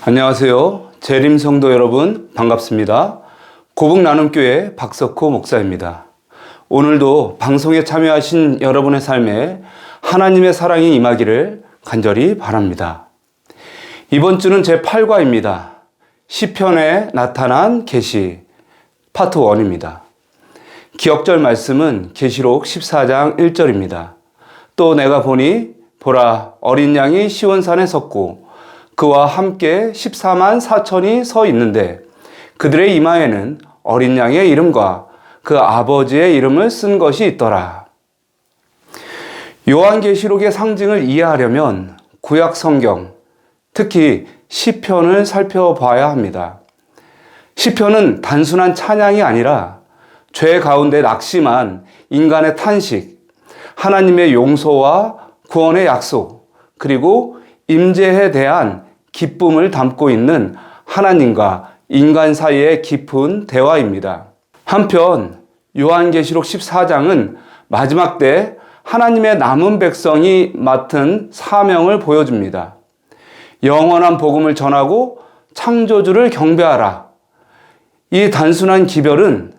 안녕하세요. 재림 성도 여러분, 반갑습니다. 고북나눔교회 박석호 목사입니다. 오늘도 방송에 참여하신 여러분의 삶에 하나님의 사랑이 임하기를 간절히 바랍니다. 이번 주는 제8과입니다. 시편에 나타난 계시 파트 1입니다. 기억절 말씀은 계시록 14장 1절입니다. 또 내가 보니 보라 어린 양이 시온산에 섰고 그와 함께 14만 4천이 서 있는데 그들의 이마에는 어린 양의 이름과 그 아버지의 이름을 쓴 것이 있더라. 요한계시록의 상징을 이해하려면 구약 성경, 특히 시편을 살펴봐야 합니다. 시편은 단순한 찬양이 아니라 죄 가운데 낙심한 인간의 탄식, 하나님의 용서와 구원의 약속, 그리고 임재에 대한 기쁨을 담고 있는 하나님과 인간 사이의 깊은 대화입니다. 한편 요한계시록 14장은 마지막 때 하나님의 남은 백성이 맡은 사명을 보여줍니다. 영원한 복음을 전하고 창조주를 경배하라. 이 단순한 기별은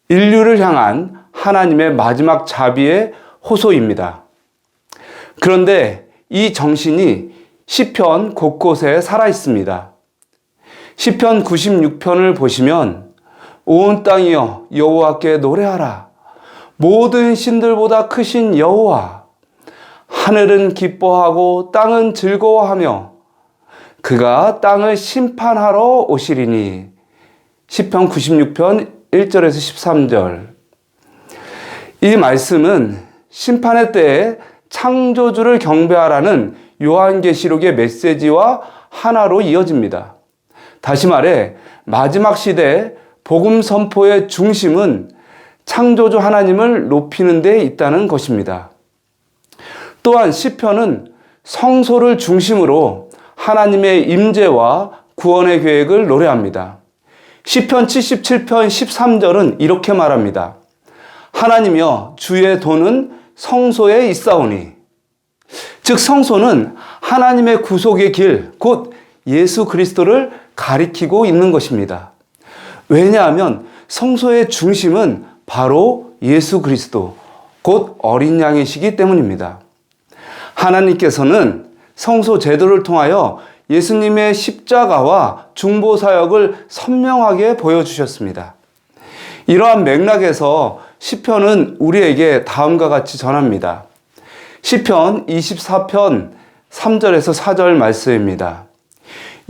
인류를 향한 하나님의 마지막 자비의 호소입니다. 그런데 이 정신이 시편 곳곳에 살아 있습니다. 시편 96편을 보시면 온 땅이여 여호와께 노래하라. 모든 신들보다 크신 여호와. 하늘은 기뻐하고 땅은 즐거워하며 그가 땅을 심판하러 오시리니. 시편 96편 1절에서 13절. 이 말씀은 심판의 때에 창조주를 경배하라는 요한계시록의 메시지와 하나로 이어집니다. 다시 말해 마지막 시대의 복음 선포의 중심은 창조주 하나님을 높이는 데 있다는 것입니다. 또한 시편은 성소를 중심으로 하나님의 임재와 구원의 계획을 노래합니다. 시편 77편 13절은 이렇게 말합니다. 하나님이여 주의 도는 성소에 있사오니. 즉 성소는 하나님의 구속의 길, 곧 예수 그리스도를 가리키고 있는 것입니다. 왜냐하면 성소의 중심은 바로 예수 그리스도, 곧 어린 양이시기 때문입니다. 하나님께서는 성소 제도를 통하여 예수님의 십자가와 중보 사역을 선명하게 보여주셨습니다. 이러한 맥락에서 시편은 우리에게 다음과 같이 전합니다. 시편 24편 3절에서 4절 말씀입니다.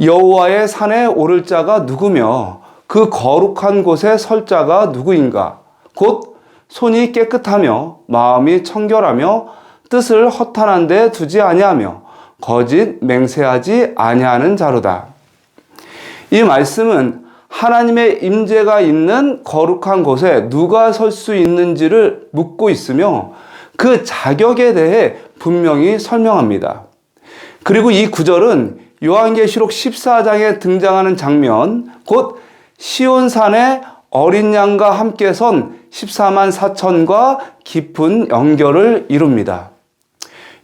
여호와의 산에 오를 자가 누구며 그 거룩한 곳에 설 자가 누구인가? 곧 손이 깨끗하며 마음이 청결하며 뜻을 허탄한 데 두지 아니하며 거짓 맹세하지 아니하는 자로다. 이 말씀은 하나님의 임재가 있는 거룩한 곳에 누가 설 수 있는지를 묻고 있으며 그 자격에 대해 분명히 설명합니다. 그리고 이 구절은 요한계시록 14장에 등장하는 장면, 곧 시온산에 어린 양과 함께 선 14만 4천과 깊은 연결을 이룹니다.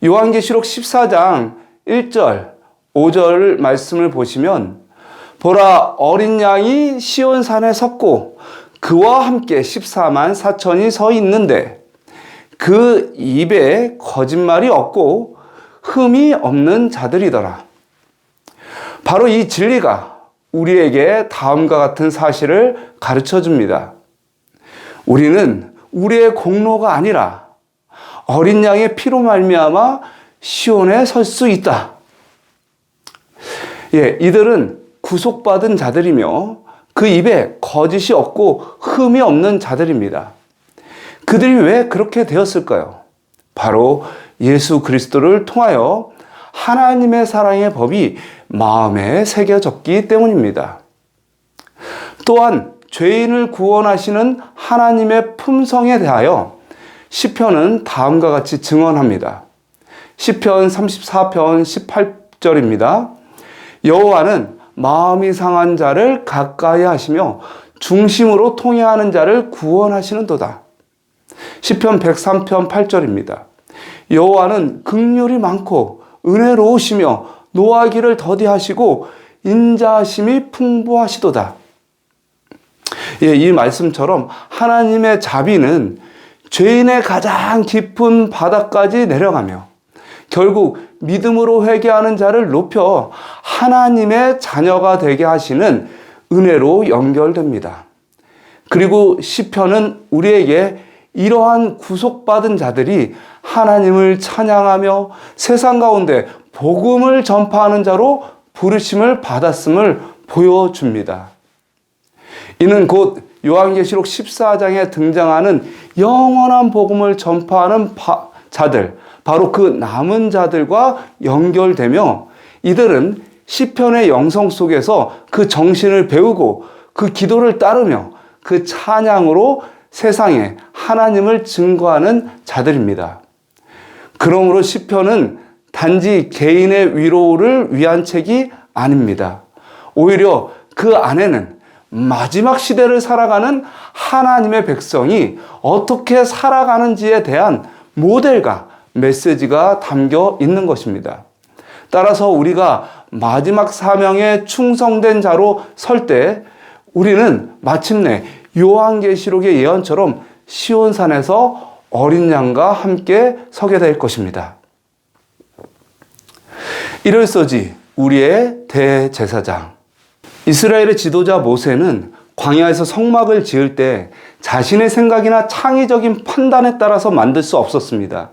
요한계시록 14장 1절, 5절 말씀을 보시면 보라 어린 양이 시온산에 섰고 그와 함께 14만 4천이 서 있는데 그 입에 거짓말이 없고 흠이 없는 자들이더라. 바로 이 진리가 우리에게 다음과 같은 사실을 가르쳐 줍니다. 우리는 우리의 공로가 아니라 어린 양의 피로 말미암아 시온에 설 수 있다. 이들은 구속받은 자들이며 그 입에 거짓이 없고 흠이 없는 자들입니다. 그들이 왜 그렇게 되었을까요? 바로 예수 그리스도를 통하여 하나님의 사랑의 법이 마음에 새겨졌기 때문입니다. 또한 죄인을 구원하시는 하나님의 품성에 대하여 시편은 다음과 같이 증언합니다. 시편 34편 18절입니다. 여호와는 마음이 상한 자를 가까이 하시며 중심으로 통회하는 자를 구원하시는도다. 시편 103편 8절입니다. 여호와는 긍휼이 많고 은혜로우시며 노하기를 더디하시고 인자하심이 풍부하시도다. 예, 이 말씀처럼 하나님의 자비는 죄인의 가장 깊은 바닥까지 내려가며 결국 믿음으로 회개하는 자를 높여 하나님의 자녀가 되게 하시는 은혜로 연결됩니다. 그리고 시편은 우리에게 이러한 구속받은 자들이 하나님을 찬양하며 세상 가운데 복음을 전파하는 자로 부르심을 받았음을 보여줍니다. 이는 곧 요한계시록 14장에 등장하는 영원한 복음을 전파하는 자들, 바로 그 남은 자들과 연결되며 이들은 시편의 영성 속에서 그 정신을 배우고 그 기도를 따르며 그 찬양으로 세상에 하나님을 증거하는 자들입니다. 그러므로 시편은 단지 개인의 위로를 위한 책이 아닙니다. 오히려 그 안에는 마지막 시대를 살아가는 하나님의 백성이 어떻게 살아가는지에 대한 모델과 메시지가 담겨 있는 것입니다. 따라서 우리가 마지막 사명에 충성된 자로 설 때 우리는 마침내 요한계시록의 예언처럼 시온산에서 어린 양과 함께 서게 될 것입니다. 이럴서지 우리의 대제사장, 이스라엘의 지도자 모세는 광야에서 성막을 지을 때 자신의 생각이나 창의적인 판단에 따라서 만들 수 없었습니다.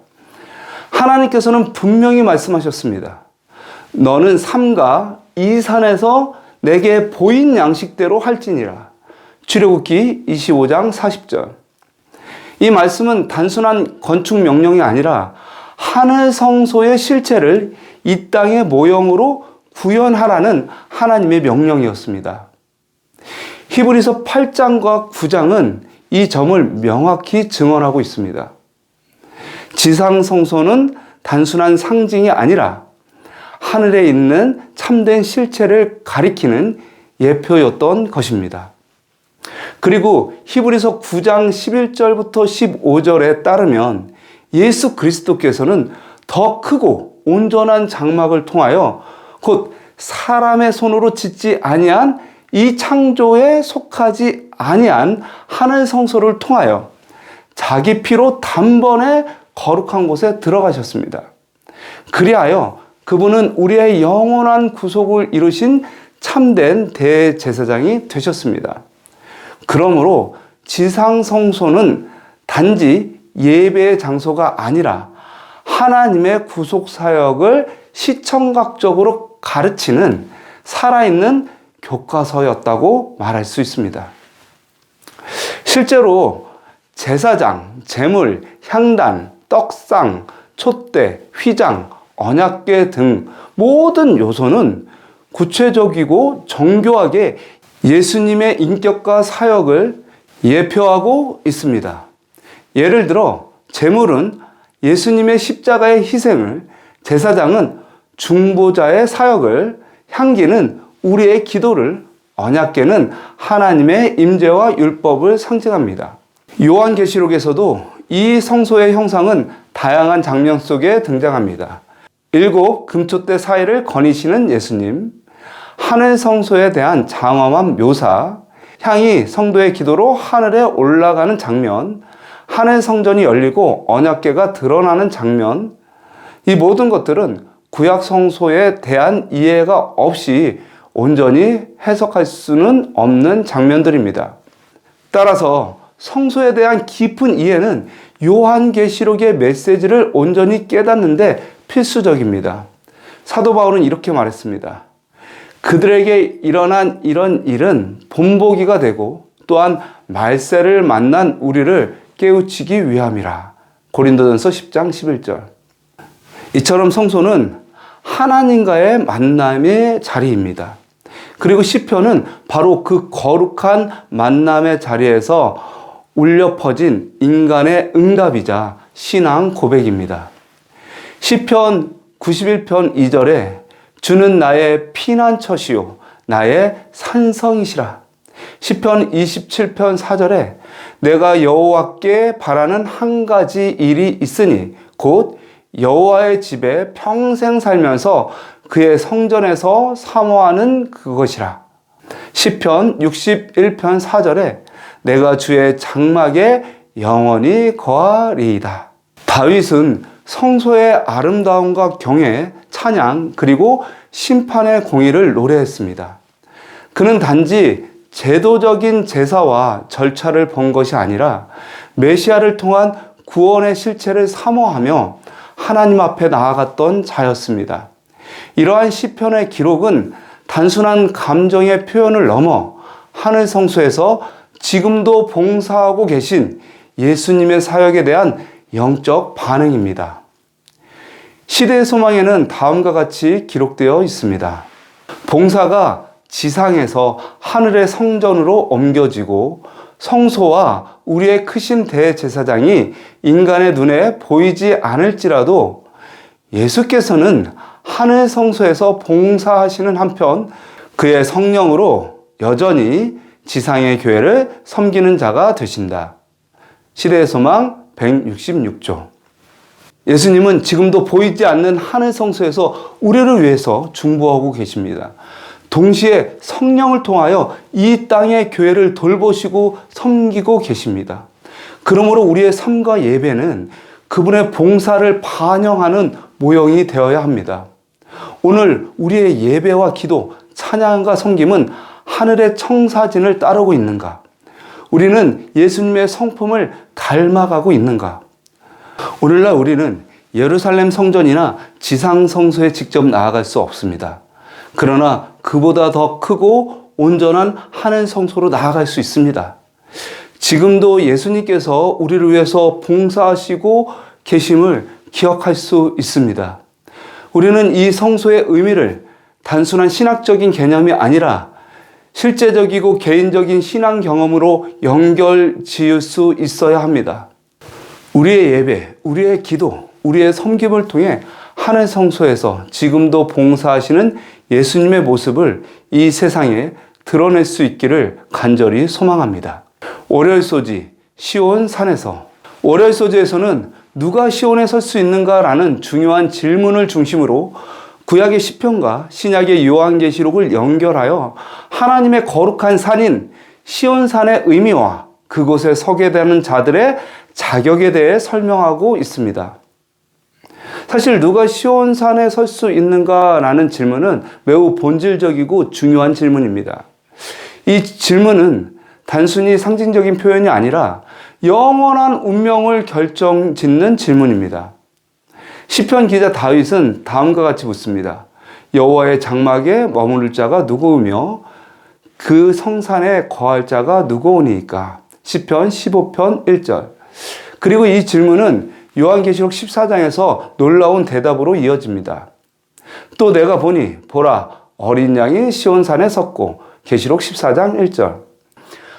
하나님께서는 분명히 말씀하셨습니다. 너는 삼가 이 산에서 내게 보인 양식대로 할지니라. 출애굽기 25장 40절. 이 말씀은 단순한 건축 명령이 아니라 하늘 성소의 실체를 이 땅의 모형으로 구현하라는 하나님의 명령이었습니다. 히브리서 8장과 9장은 이 점을 명확히 증언하고 있습니다. 지상 성소는 단순한 상징이 아니라 하늘에 있는 참된 실체를 가리키는 예표였던 것입니다. 그리고 히브리서 9장 11절부터 15절에 따르면 예수 그리스도께서는 더 크고 온전한 장막을 통하여 곧 사람의 손으로 짓지 아니한 이 창조에 속하지 아니한 하늘 성소를 통하여 자기 피로 단번에 거룩한 곳에 들어가셨습니다. 그리하여 그분은 우리의 영원한 구속을 이루신 참된 대제사장이 되셨습니다. 그러므로 지상 성소는 단지 예배의 장소가 아니라 하나님의 구속 사역을 시청각적으로 가르치는 살아있는 교과서였다고 말할 수 있습니다. 실제로 제사장, 제물, 향단, 떡상, 촛대, 휘장, 언약궤 등 모든 요소는 구체적이고 정교하게 예수님의 인격과 사역을 예표하고 있습니다. 예를 들어 제물은 예수님의 십자가의 희생을, 제사장은 중보자의 사역을, 향기는 우리의 기도를, 언약궤는 하나님의 임재와 율법을 상징합니다. 요한계시록에서도 이 성소의 형상은 다양한 장면 속에 등장합니다. 7 금촛대 사이를 거니시는 예수님, 하늘 성소에 대한 장엄한 묘사, 향이 성도의 기도로 하늘에 올라가는 장면, 하늘 성전이 열리고 언약궤가 드러나는 장면, 이 모든 것들은 구약 성소에 대한 이해가 없이 온전히 해석할 수는 없는 장면들입니다. 따라서 성소에 대한 깊은 이해는 요한계시록의 메시지를 온전히 깨닫는데 필수적입니다. 사도 바울은 이렇게 말했습니다. 그들에게 일어난 이런 일은 본보기가 되고 또한 말세를 만난 우리를 깨우치기 위함이라. 고린도전서 10장 11절. 이처럼 성소는 하나님과의 만남의 자리입니다. 그리고 시편은 바로 그 거룩한 만남의 자리에서 울려 퍼진 인간의 응답이자 신앙 고백입니다. 시편 91편 2절에 주는 나의 피난처시요 나의 산성이시라. 시편 27편 4절에 내가 여호와께 바라는 한 가지 일이 있으니 곧 여호와의 집에 평생 살면서 그의 성전에서 사모하는 그것이라. 시편 61편 4절에 내가 주의 장막에 영원히 거하리이다. 다윗은 성소의 아름다움과 경외, 찬양, 그리고 심판의 공의를 노래했습니다. 그는 단지 제도적인 제사와 절차를 본 것이 아니라 메시아를 통한 구원의 실체를 사모하며 하나님 앞에 나아갔던 자였습니다. 이러한 시편의 기록은 단순한 감정의 표현을 넘어 하늘 성소에서 지금도 봉사하고 계신 예수님의 사역에 대한 영적 반응입니다. 시대의 소망에는 다음과 같이 기록되어 있습니다. 봉사가 지상에서 하늘의 성전으로 옮겨지고 성소와 우리의 크신 대제사장이 인간의 눈에 보이지 않을지라도 예수께서는 하늘 성소에서 봉사하시는 한편 그의 성령으로 여전히 지상의 교회를 섬기는 자가 되신다. 시대의 소망 166조. 예수님은 지금도 보이지 않는 하늘 성소에서 우리를 위해서 중보하고 계십니다. 동시에 성령을 통하여 이 땅의 교회를 돌보시고 섬기고 계십니다. 그러므로 우리의 삶과 예배는 그분의 봉사를 반영하는 모형이 되어야 합니다. 오늘 우리의 예배와 기도, 찬양과 섬김은 하늘의 청사진을 따르고 있는가? 우리는 예수님의 성품을 닮아가고 있는가? 오늘날 우리는 예루살렘 성전이나 지상 성소에 직접 나아갈 수 없습니다. 그러나 그보다 더 크고 온전한 하늘 성소로 나아갈 수 있습니다. 지금도 예수님께서 우리를 위해서 봉사하시고 계심을 기억할 수 있습니다. 우리는 이 성소의 의미를 단순한 신학적인 개념이 아니라 실제적이고 개인적인 신앙 경험으로 연결 지을 수 있어야 합니다. 우리의 예배, 우리의 기도, 우리의 섬김을 통해 하늘 성소에서 지금도 봉사하시는 예수님의 모습을 이 세상에 드러낼 수 있기를 간절히 소망합니다. 월요일소지 시온 산에서, 월요일소지에서는 누가 시온에 설 수 있는가라는 중요한 질문을 중심으로 구약의 시편과 신약의 요한계시록을 연결하여 하나님의 거룩한 산인 시온산의 의미와 그곳에 서게 되는 자들의 자격에 대해 설명하고 있습니다. 사실 누가 시온산에 설 수 있는가라는 질문은 매우 본질적이고 중요한 질문입니다. 이 질문은 단순히 상징적인 표현이 아니라 영원한 운명을 결정짓는 질문입니다. 시편 기자 다윗은 다음과 같이 묻습니다. 여호와의 장막에 머무를 자가 누구이며 그 성산에 거할 자가 누구오니까? 시편 15편 1절. 그리고 이 질문은 요한계시록 14장에서 놀라운 대답으로 이어집니다. 또 내가 보니 보라 어린 양이 시온산에 섰고 계시록 14장 1절.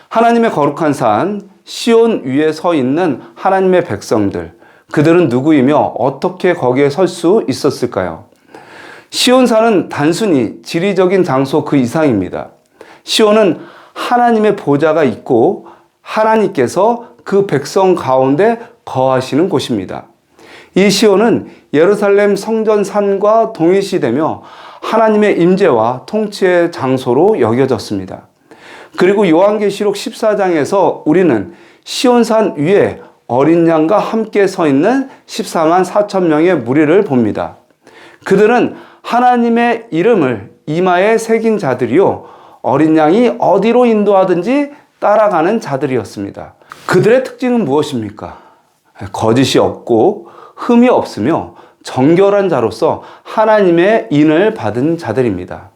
하나님의 거룩한 산 시온 위에 서 있는 하나님의 백성들, 그들은 누구이며 어떻게 거기에 설 수 있었을까요? 시온산은 단순히 지리적인 장소 그 이상입니다. 시온은 하나님의 보좌가 있고 하나님께서 그 백성 가운데 거하시는 곳입니다. 이 시온은 예루살렘 성전산과 동일시되며 하나님의 임재와 통치의 장소로 여겨졌습니다. 그리고 요한계시록 14장에서 우리는 시온산 위에 어린 양과 함께 서 있는 14만 4천 명의 무리를 봅니다. 그들은 하나님의 이름을 이마에 새긴 자들이요, 어린 양이 어디로 인도하든지 따라가는 자들이었습니다. 그들의 특징은 무엇입니까? 거짓이 없고 흠이 없으며 정결한 자로서 하나님의 인을 받은 자들입니다.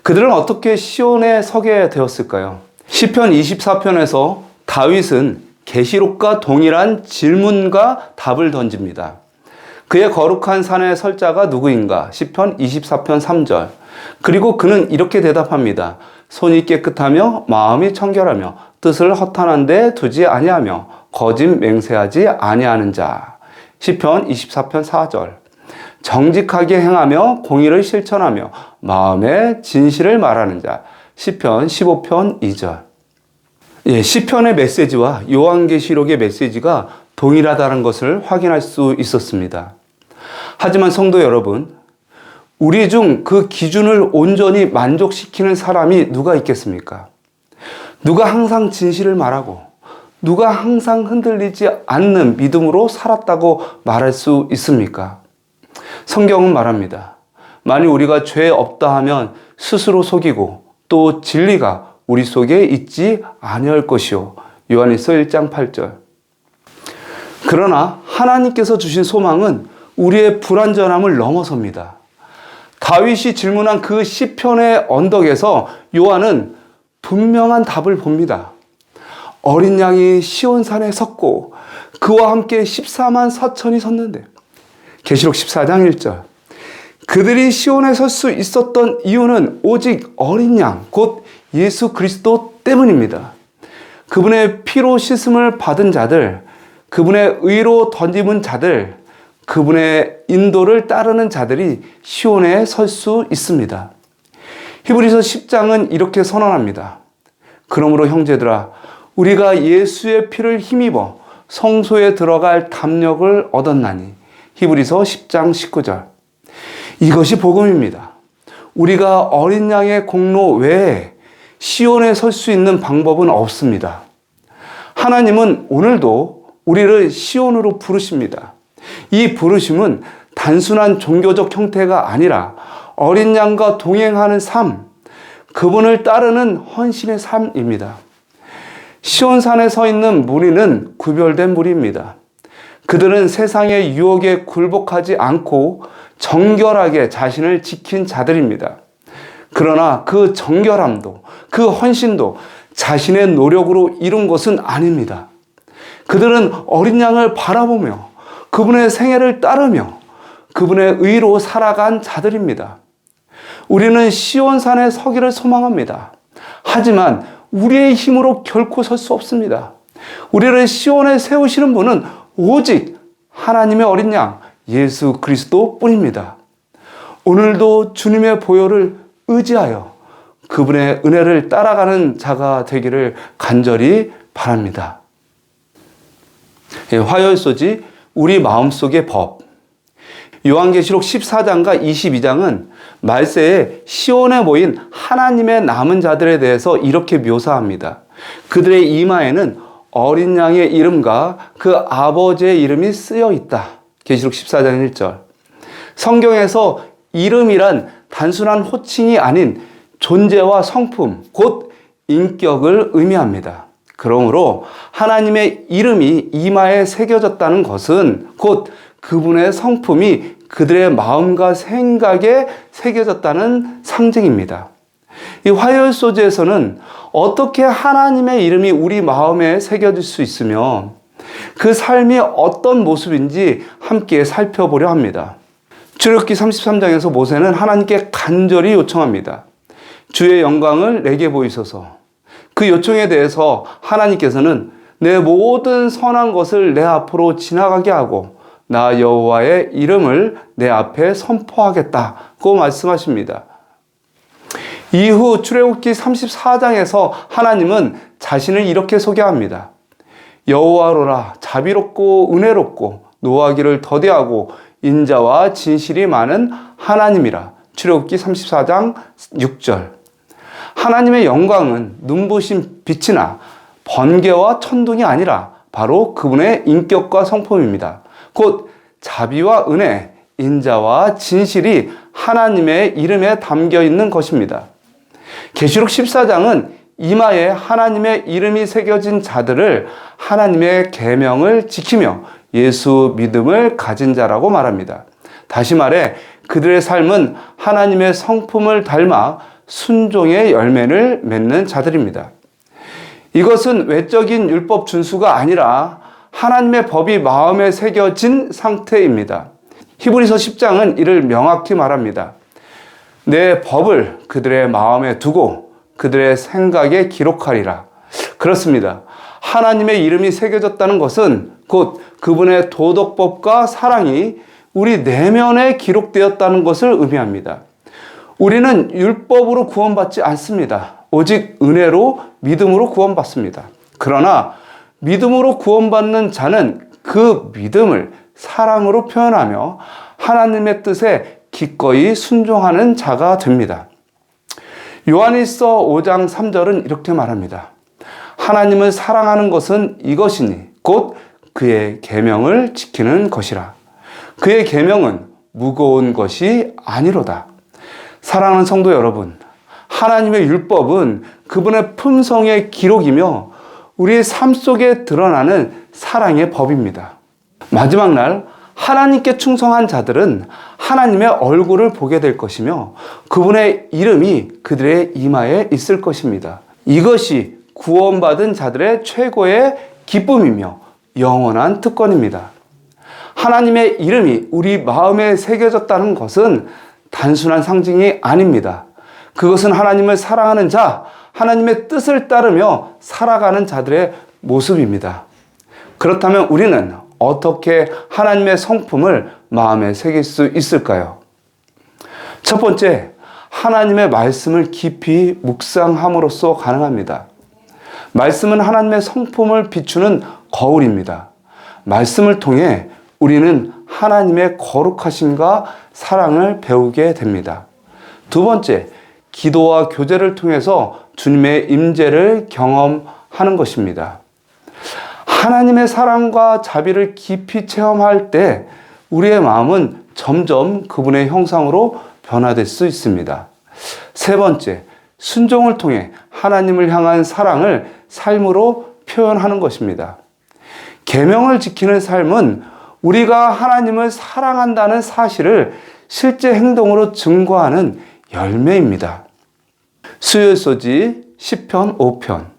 그들은 어떻게 시온에 서게 되었을까요? 시편 24편에서 다윗은 계시록과 동일한 질문과 답을 던집니다. 그의 거룩한 산에 설 자가 누구인가? 시편 24편 3절. 그리고 그는 이렇게 대답합니다. 손이 깨끗하며 마음이 청결하며 뜻을 허탄한 데 두지 아니하며 거짓 맹세하지 아니하는 자. 시편 24편 4절. 정직하게 행하며 공의를 실천하며 마음의 진실을 말하는 자. 시편 15편 2절. 시편의 메시지와 요한계시록의 메시지가 동일하다는 것을 확인할 수 있었습니다. 하지만 성도 여러분, 우리 중 그 기준을 온전히 만족시키는 사람이 누가 있겠습니까? 누가 항상 진실을 말하고 누가 항상 흔들리지 않는 믿음으로 살았다고 말할 수 있습니까? 성경은 말합니다. 만일 우리가 죄 없다 하면 스스로 속이고 또 진리가 우리 속에 있지 아니할 것이요. 요한일서 1장 8절. 그러나 하나님께서 주신 소망은 우리의 불완전함을 넘어섭니다. 다윗이 질문한 그 시편의 언덕에서 요한은 분명한 답을 봅니다. 어린 양이 시온산에 섰고 그와 함께 14만 4천이 섰는데, 계시록 14장 1절. 그들이 시온에 설 수 있었던 이유는 오직 어린 양, 곧 예수 그리스도 때문입니다. 그분의 피로 씻음을 받은 자들, 그분의 의로 던짐은 자들, 그분의 인도를 따르는 자들이 시온에 설 수 있습니다. 히브리서 10장은 이렇게 선언합니다. 그러므로 형제들아, 우리가 예수의 피를 힘입어 성소에 들어갈 담력을 얻었나니. 히브리서 10장 19절. 이것이 복음입니다. 우리가 어린 양의 공로 외에 시온에 설 수 있는 방법은 없습니다. 하나님은 오늘도 우리를 시온으로 부르십니다. 이 부르심은 단순한 종교적 형태가 아니라 어린 양과 동행하는 삶, 그분을 따르는 헌신의 삶입니다. 시온산에 서 있는 무리는 구별된 무리입니다. 그들은 세상의 유혹에 굴복하지 않고 정결하게 자신을 지킨 자들입니다. 그러나 그 정결함도, 그 헌신도 자신의 노력으로 이룬 것은 아닙니다. 그들은 어린 양을 바라보며 그분의 생애를 따르며 그분의 의로 살아간 자들입니다. 우리는 시온산에 서기를 소망합니다. 하지만 우리의 힘으로 결코 설 수 없습니다. 우리를 시온에 세우시는 분은 오직 하나님의 어린 양 예수 그리스도 뿐입니다. 오늘도 주님의 보혈을 의지하여 그분의 은혜를 따라가는 자가 되기를 간절히 바랍니다. 화요일소지 우리 마음속의 법. 요한계시록 14장과 22장은 말세에 시온에 모인 하나님의 남은 자들에 대해서 이렇게 묘사합니다. 그들의 이마에는 어린 양의 이름과 그 아버지의 이름이 쓰여 있다. 계시록 14장 1절. 성경에서 이름이란 단순한 호칭이 아닌 존재와 성품, 곧 인격을 의미합니다. 그러므로 하나님의 이름이 이마에 새겨졌다는 것은 곧 그분의 성품이 그들의 마음과 생각에 새겨졌다는 상징입니다. 이 화요일 소재에서는 어떻게 하나님의 이름이 우리 마음에 새겨질 수 있으며 그 삶이 어떤 모습인지 함께 살펴보려 합니다. 출애굽기 33장에서 모세는 하나님께 간절히 요청합니다. 주의 영광을 내게 보이소서. 그 요청에 대해서 하나님께서는 내 모든 선한 것을 내 앞으로 지나가게 하고 나 여호와의 이름을 내 앞에 선포하겠다고 말씀하십니다. 이후 출애굽기 34장에서 하나님은 자신을 이렇게 소개합니다. 여호와로라, 자비롭고 은혜롭고 노하기를 더디하고 인자와 진실이 많은 하나님이라. 출애굽기 34장 6절. 하나님의 영광은 눈부신 빛이나 번개와 천둥이 아니라 바로 그분의 인격과 성품입니다. 곧 자비와 은혜, 인자와 진실이 하나님의 이름에 담겨 있는 것입니다. 계시록 14장은 이마에 하나님의 이름이 새겨진 자들을 하나님의 계명을 지키며 예수 믿음을 가진 자라고 말합니다. 다시 말해 그들의 삶은 하나님의 성품을 닮아 순종의 열매를 맺는 자들입니다. 이것은 외적인 율법 준수가 아니라 하나님의 법이 마음에 새겨진 상태입니다. 히브리서 10장은 이를 명확히 말합니다. 내 법을 그들의 마음에 두고 그들의 생각에 기록하리라. 그렇습니다. 하나님의 이름이 새겨졌다는 것은 곧 그분의 도덕법과 사랑이 우리 내면에 기록되었다는 것을 의미합니다. 우리는 율법으로 구원받지 않습니다. 오직 은혜로 믿음으로 구원받습니다. 그러나 믿음으로 구원받는 자는 그 믿음을 사랑으로 표현하며 하나님의 뜻에 기꺼이 순종하는 자가 됩니다. 요한일서 5장 3절은 이렇게 말합니다. 하나님을 사랑하는 것은 이것이니 곧 그의 계명을 지키는 것이라. 그의 계명은 무거운 것이 아니로다. 사랑하는 성도 여러분, 하나님의 율법은 그분의 품성의 기록이며 우리의 삶 속에 드러나는 사랑의 법입니다. 마지막 날 하나님께 충성한 자들은 하나님의 얼굴을 보게 될 것이며 그분의 이름이 그들의 이마에 있을 것입니다. 이것이 구원받은 자들의 최고의 기쁨이며 영원한 특권입니다. 하나님의 이름이 우리 마음에 새겨졌다는 것은 단순한 상징이 아닙니다. 그것은 하나님을 사랑하는 자, 하나님의 뜻을 따르며 살아가는 자들의 모습입니다. 그렇다면 우리는 어떻게 하나님의 성품을 마음에 새길 수 있을까요? 첫 번째, 하나님의 말씀을 깊이 묵상함으로써 가능합니다. 말씀은 하나님의 성품을 비추는 거울입니다. 말씀을 통해 우리는 하나님의 거룩하심과 사랑을 배우게 됩니다. 두 번째, 기도와 교제를 통해서 주님의 임재를 경험하는 것입니다. 하나님의 사랑과 자비를 깊이 체험할 때 우리의 마음은 점점 그분의 형상으로 변화될 수 있습니다. 세 번째, 순종을 통해 하나님을 향한 사랑을 삶으로 표현하는 것입니다. 계명을 지키는 삶은 우리가 하나님을 사랑한다는 사실을 실제 행동으로 증거하는 열매입니다. 수요일소지 시편 5편.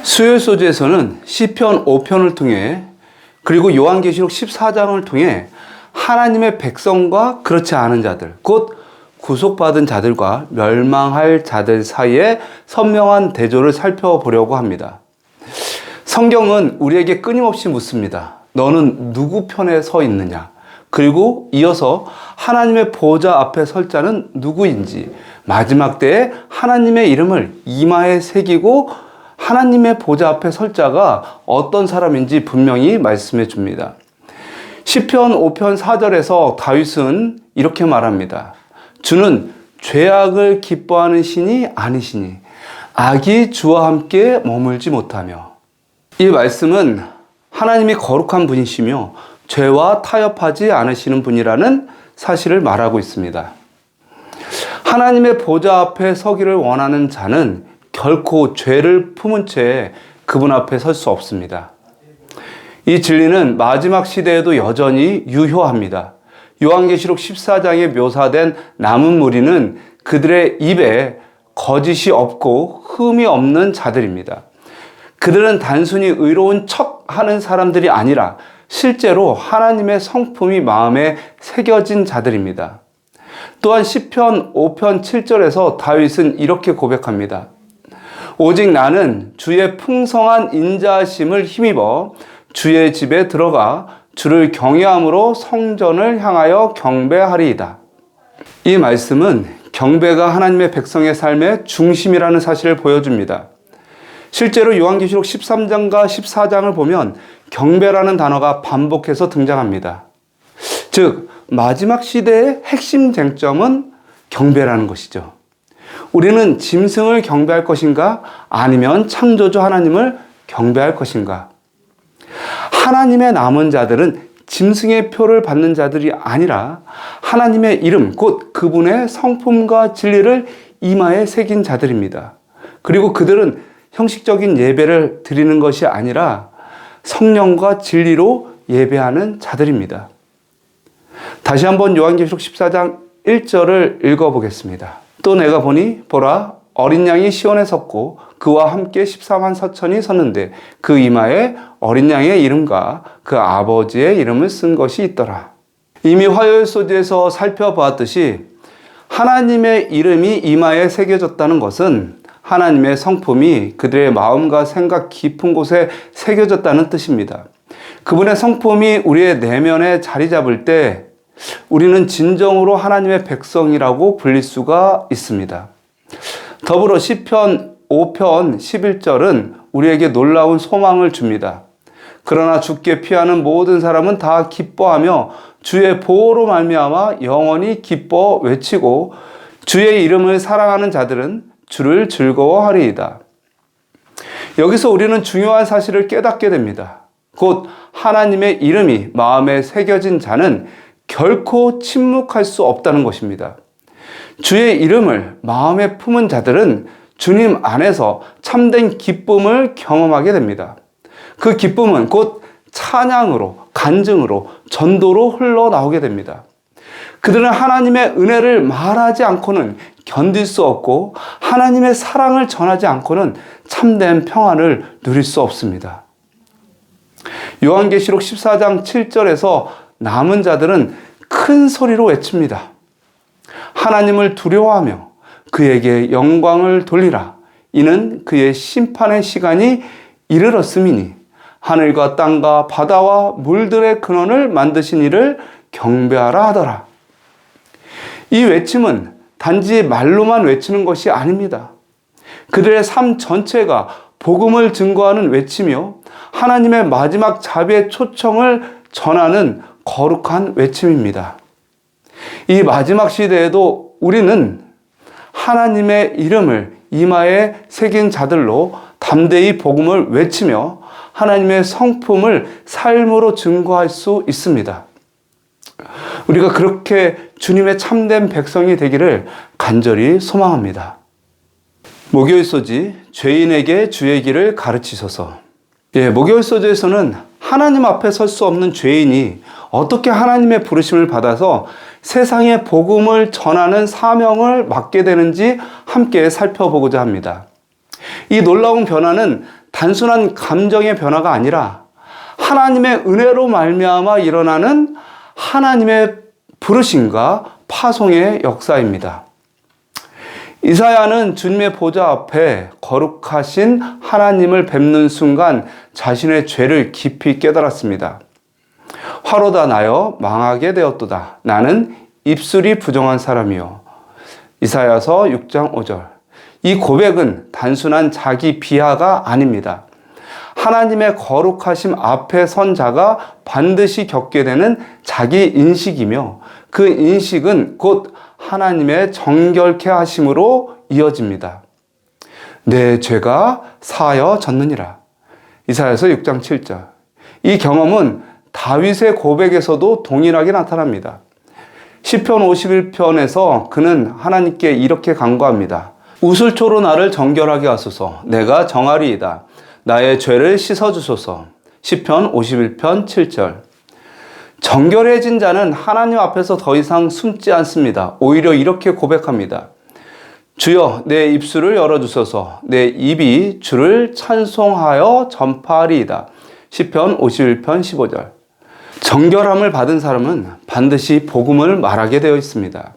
수요일소지에서는 시편 5편을 통해 그리고 요한계시록 14장을 통해 하나님의 백성과 그렇지 않은 자들, 곧 구속받은 자들과 멸망할 자들 사이의 선명한 대조를 살펴보려고 합니다. 성경은 우리에게 끊임없이 묻습니다. 너는 누구 편에 서 있느냐? 그리고 이어서 하나님의 보좌 앞에 설 자는 누구인지, 마지막 때에 하나님의 이름을 이마에 새기고 하나님의 보좌 앞에 설 자가 어떤 사람인지 분명히 말씀해 줍니다. 시편 5편 4절에서 다윗은 이렇게 말합니다. 주는 죄악을 기뻐하는 신이 아니시니 악이 주와 함께 머물지 못하며. 이 말씀은 하나님이 거룩한 분이시며 죄와 타협하지 않으시는 분이라는 사실을 말하고 있습니다. 하나님의 보좌 앞에 서기를 원하는 자는 결코 죄를 품은 채 그분 앞에 설 수 없습니다. 이 진리는 마지막 시대에도 여전히 유효합니다. 요한계시록 14장에 묘사된 남은 무리는 그들의 입에 거짓이 없고 흠이 없는 자들입니다. 그들은 단순히 의로운 척 하는 사람들이 아니라 실제로 하나님의 성품이 마음에 새겨진 자들입니다. 또한 시편 5편 7절에서 다윗은 이렇게 고백합니다. 오직 나는 주의 풍성한 인자하심을 힘입어 주의 집에 들어가 주를 경외함으로 성전을 향하여 경배하리이다. 이 말씀은 경배가 하나님의 백성의 삶의 중심이라는 사실을 보여줍니다. 실제로 요한계시록 13장과 14장을 보면 경배라는 단어가 반복해서 등장합니다. 즉, 마지막 시대의 핵심 쟁점은 경배라는 것이죠. 우리는 짐승을 경배할 것인가? 아니면 창조주 하나님을 경배할 것인가? 하나님의 남은 자들은 짐승의 표를 받는 자들이 아니라 하나님의 이름, 곧 그분의 성품과 진리를 이마에 새긴 자들입니다. 그리고 그들은 형식적인 예배를 드리는 것이 아니라 성령과 진리로 예배하는 자들입니다. 다시 한번 요한계시록 14장 1절을 읽어보겠습니다. 또 내가 보니 보라 어린 양이 시온에 섰고 그와 함께 14만 사천이 섰는데 그 이마에 어린 양의 이름과 그 아버지의 이름을 쓴 것이 있더라. 이미 화요일소지에서 살펴보았듯이 하나님의 이름이 이마에 새겨졌다는 것은 하나님의 성품이 그들의 마음과 생각 깊은 곳에 새겨졌다는 뜻입니다. 그분의 성품이 우리의 내면에 자리 잡을 때 우리는 진정으로 하나님의 백성이라고 불릴 수가 있습니다. 더불어 시편 5편 11절은 우리에게 놀라운 소망을 줍니다. 그러나 주께 피하는 모든 사람은 다 기뻐하며 주의 보호로 말미암아 영원히 기뻐 외치고 주의 이름을 사랑하는 자들은 주를 즐거워하리이다. 여기서 우리는 중요한 사실을 깨닫게 됩니다. 곧 하나님의 이름이 마음에 새겨진 자는 결코 침묵할 수 없다는 것입니다. 주의 이름을 마음에 품은 자들은 주님 안에서 참된 기쁨을 경험하게 됩니다. 그 기쁨은 곧 찬양으로, 간증으로, 전도로 흘러나오게 됩니다. 그들은 하나님의 은혜를 말하지 않고는 견딜 수 없고 하나님의 사랑을 전하지 않고는 참된 평안을 누릴 수 없습니다. 요한계시록 14장 7절에서 남은 자들은 큰 소리로 외칩니다. 하나님을 두려워하며 그에게 영광을 돌리라. 이는 그의 심판의 시간이 이르렀음이니 하늘과 땅과 바다와 물들의 근원을 만드신 이를 경배하라 하더라. 이 외침은 단지 말로만 외치는 것이 아닙니다. 그들의 삶 전체가 복음을 증거하는 외침이요, 하나님의 마지막 자비의 초청을 전하는 거룩한 외침입니다. 이 마지막 시대에도 우리는 하나님의 이름을 이마에 새긴 자들로 담대히 복음을 외치며 하나님의 성품을 삶으로 증거할 수 있습니다. 우리가 그렇게 주님의 참된 백성이 되기를 간절히 소망합니다. 목요일 소지, 죄인에게 주의 길을 가르치소서. 목요일 소지에서는 하나님 앞에 설 수 없는 죄인이 어떻게 하나님의 부르심을 받아서 세상에 복음을 전하는 사명을 맡게 되는지 함께 살펴보고자 합니다. 이 놀라운 변화는 단순한 감정의 변화가 아니라 하나님의 은혜로 말미암아 일어나는 하나님의 부르심과 파송의 역사입니다. 이사야는 주님의 보좌 앞에 거룩하신 하나님을 뵙는 순간 자신의 죄를 깊이 깨달았습니다. 화로다 나여 망하게 되었도다. 나는 입술이 부정한 사람이요. 이사야서 6장 5절. 이 고백은 단순한 자기 비하가 아닙니다. 하나님의 거룩하심 앞에 선 자가 반드시 겪게 되는 자기 인식이며 그 인식은 곧 하나님의 정결케 하심으로 이어집니다. 내 죄가 사하여졌느니라. 이사야서 6장 7절. 이 경험은 다윗의 고백에서도 동일하게 나타납니다. 시편 51편에서 그는 하나님께 이렇게 간구합니다. 우슬초로 나를 정결하게 하소서. 내가 정하리이다. 나의 죄를 씻어주소서. 시편 51편 7절. 정결해진 자는 하나님 앞에서 더 이상 숨지 않습니다. 오히려 이렇게 고백합니다. 주여 내 입술을 열어주소서. 내 입이 주를 찬송하여 전파하리이다. 시편 51편 15절. 정결함을 받은 사람은 반드시 복음을 말하게 되어 있습니다.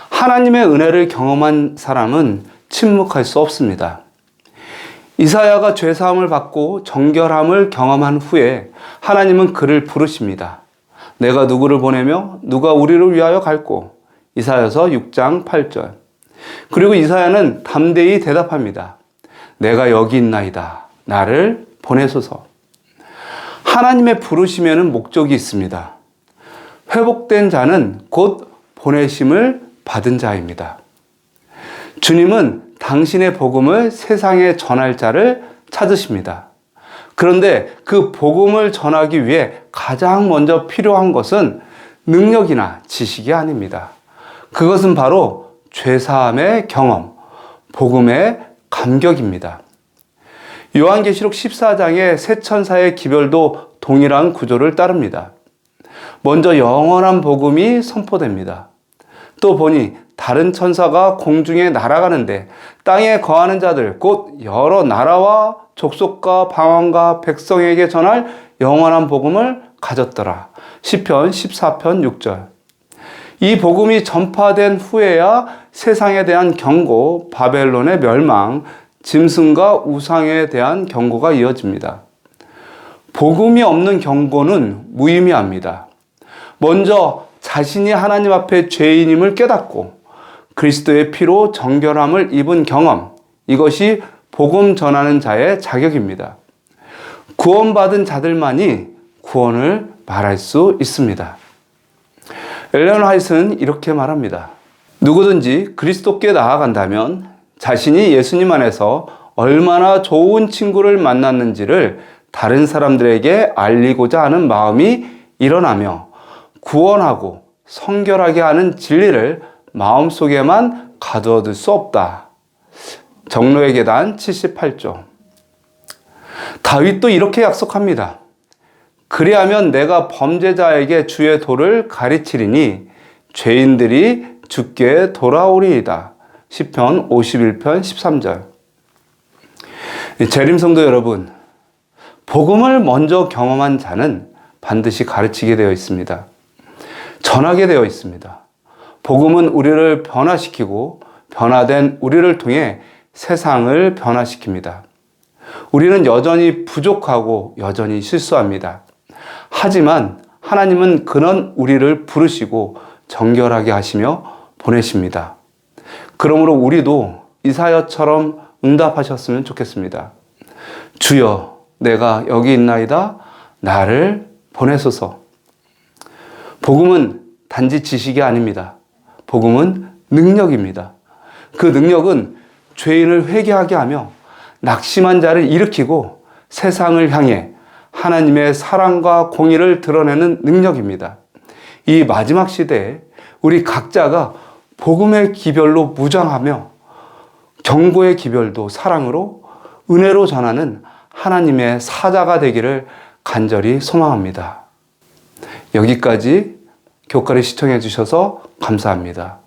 하나님의 은혜를 경험한 사람은 침묵할 수 없습니다. 이사야가 죄사함을 받고 정결함을 경험한 후에 하나님은 그를 부르십니다. 내가 누구를 보내며 누가 우리를 위하여 갈꼬. 이사야서 6장 8절. 그리고 이사야는 담대히 대답합니다. 내가 여기 있나이다. 나를 보내소서. 하나님의 부르심에는 목적이 있습니다. 회복된 자는 곧 보내심을 받은 자입니다. 주님은 당신의 복음을 세상에 전할 자를 찾으십니다. 그런데 그 복음을 전하기 위해 가장 먼저 필요한 것은 능력이나 지식이 아닙니다. 그것은 바로 죄사함의 경험, 복음의 감격입니다. 요한계시록 14장의 세 천사의 기별도 동일한 구조를 따릅니다. 먼저 영원한 복음이 선포됩니다. 또 보니 다른 천사가 공중에 날아가는데 땅에 거하는 자들 곧 여러 나라와 족속과 방언과 백성에게 전할 영원한 복음을 가졌더라. 시편 14편 6절. 이 복음이 전파된 후에야 세상에 대한 경고, 바벨론의 멸망, 짐승과 우상에 대한 경고가 이어집니다. 복음이 없는 경고는 무의미합니다. 먼저 자신이 하나님 앞에 죄인임을 깨닫고 그리스도의 피로 정결함을 입은 경험, 이것이 복음 전하는 자의 자격입니다. 구원받은 자들만이 구원을 말할 수 있습니다. 엘렌 화이트는 이렇게 말합니다. 누구든지 그리스도께 나아간다면 자신이 예수님 안에서 얼마나 좋은 친구를 만났는지를 다른 사람들에게 알리고자 하는 마음이 일어나며 구원하고 성결하게 하는 진리를 마음속에만 가두어둘 수 없다. 정로의 계단 78조. 다윗도 이렇게 약속합니다. 그리하면 내가 범죄자에게 주의 도를 가르치리니 죄인들이 주께 돌아오리이다. 시편 51편 13절. 재림성도 여러분, 복음을 먼저 경험한 자는 반드시 가르치게 되어 있습니다. 전하게 되어 있습니다. 복음은 우리를 변화시키고 변화된 우리를 통해 세상을 변화시킵니다. 우리는 여전히 부족하고 여전히 실수합니다. 하지만 하나님은 그런 우리를 부르시고 정결하게 하시며 보내십니다. 그러므로 우리도 이사야처럼 응답하셨으면 좋겠습니다. 주여, 내가 여기 있나이다. 나를 보내소서. 복음은 단지 지식이 아닙니다. 복음은 능력입니다. 그 능력은 죄인을 회개하게 하며 낙심한 자를 일으키고 세상을 향해 하나님의 사랑과 공의를 드러내는 능력입니다. 이 마지막 시대에 우리 각자가 복음의 기별로 무장하며 경고의 기별도 사랑으로 은혜로 전하는 하나님의 사자가 되기를 간절히 소망합니다. 여기까지 교과를 시청해 주셔서 감사합니다.